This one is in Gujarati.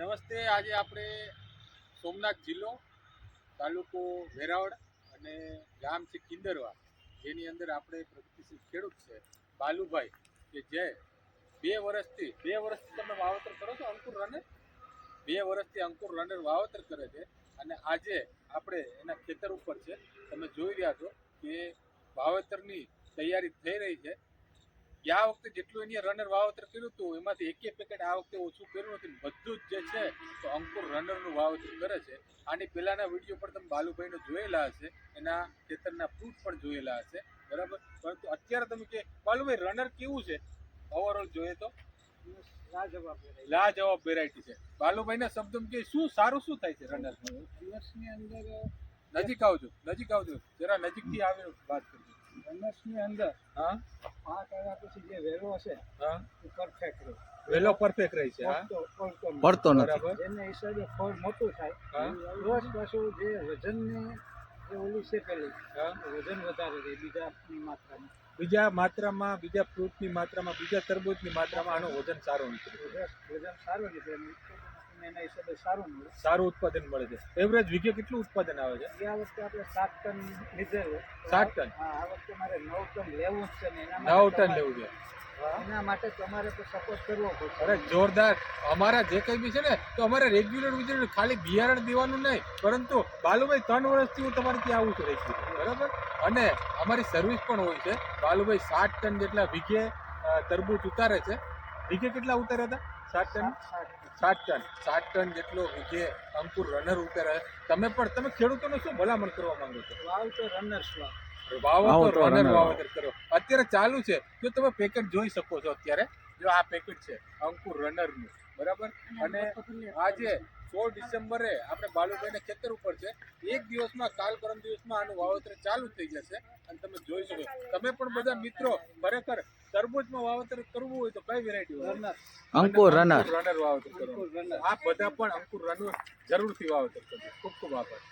નમસ્તે. આજે આપણે સોમનાથ જિલ્લો, તાલુકો વેરાવળ અને ગામ છે કિંદરવા, જેની અંદર આપણે પ્રગતિશીલ ખેડૂત છે બાલુભાઈ, કે જે 2 વર્ષથી તમે વાવેતર કરો છો અંકુર રનર. 2 વર્ષથી અંકુર રનર વાવેતર કરે છે અને આજે આપણે એના ખેતર ઉપર છે. તમે જોઈ રહ્યા છો કે વાવેતરની તૈયારી થઈ રહી છે. ગયા વખતે જેટલું એની રનર વાવેતર કર્યું હતું એમાંથી એક પેકેટ આ વખતે ઓછું કર્યું નથી. બધું જ જે છે તો અંકુર રનરનું વાવેતર કરે છે. આની પહેલાના વિડીયો પણ તમે બાલુભાઈને જોયેલા હશે, એના ખેતરના ફ્રૂટ પણ જોયેલા હશે, બરાબર. પરંતુ અત્યારે તમે કે બાલુભાઈ રનર કેવું છે ઓવરઓલ જોઈએ તો? લાજવાબ વેરાયટી છે. બાલુભાઈના શબ્દમાં કે શું સારું શું થાય છે રનર રનર્સની અંદર? નજીક આવજો જરા, નજીકથી આવીને વાત કરજો. રનર્સની અંદર હા, 5 આવ્યા પછી જે વેલો છે હા, એ પરફેક્ટ રહે. વેલો પરફેક્ટ રહી છે. હા, પડતો નથી. બરાબર. જેને હિસાબે ફળ મોટું થાય. હા. પ્લસ પાછું જે વજનની જે ઓલી છે પેલી, હા, વજન વધારે રહે બીજાની માત્રામાં. બીજા ફ્રૂટની માત્રામાં, બીજા તરબૂચની માત્રામાં આનું વજન સારું નીકળે. વજન સારું નીકળે, એના હિસાબે સારું મળે. સારું ઉત્પાદન મળે છે. એવરેજ વીઘે કેટલું ઉત્પાદન આવે છે? ગયા વખતે આપણે 7 ટન લીધેલું. 7 ટન? હા, આ વખતે મારે 9 ટન લેવું જ છે ને. 9 ટન લેવું છે. એના માટે તમારે તો સપોર્ટ કરવો પડશે. અરે જોરદાર. અમારા જે કંઈ બી છે ને, તો અમારે રેગ્યુલર વિઝિટ, ખાલી બિયારણ દેવાનું નહીં, પરંતુ બાલુભાઈ 3 વર્ષથી હું તમારે ત્યાં આવું છું રેગ્યુલર, બરાબર. અને અમારી સર્વિસ પણ હોય છે. બાલુભાઈ 7 ટન જેટલા વીઘે તરબૂચ ઉતારે છે. વીઘે કેટલા ઉતાર્યા હતા? 7 ટન જેટલો વીઘે અંકુર રનર ઉતારે. તમે ખેડૂતોને શું ભલામણ કરવા માંગો છો? વાવતો રનર્સ રનર વાવેતર કરો. અત્યારે ચાલુ છે. જો તમે પેકેટ જોઈ શકો છો, અત્યારે જો આ પેકેટ છે અંકુર રનરનું, બરાબર. અને આજે 16 ડિસેમ્બરે આપણે બાલુભાઈને ખેતર ઉપર છે. એક દિવસમાં, કાલ પરમ દિવસમાં આનું વાવેતર ચાલુ થઈ જશે. અને તમે જોઈ શકો, તમે પણ બધા મિત્રો ખરેખર તરબૂચમાં વાવેતર કરવું હોય તો કઈ વેરાયટી રનર? અંકુર રનર વાવેતર કરો. આ બધા પણ અંકુર રનર જરૂરથી વાવેતર કરજો. ખૂબ ખૂબ આભાર.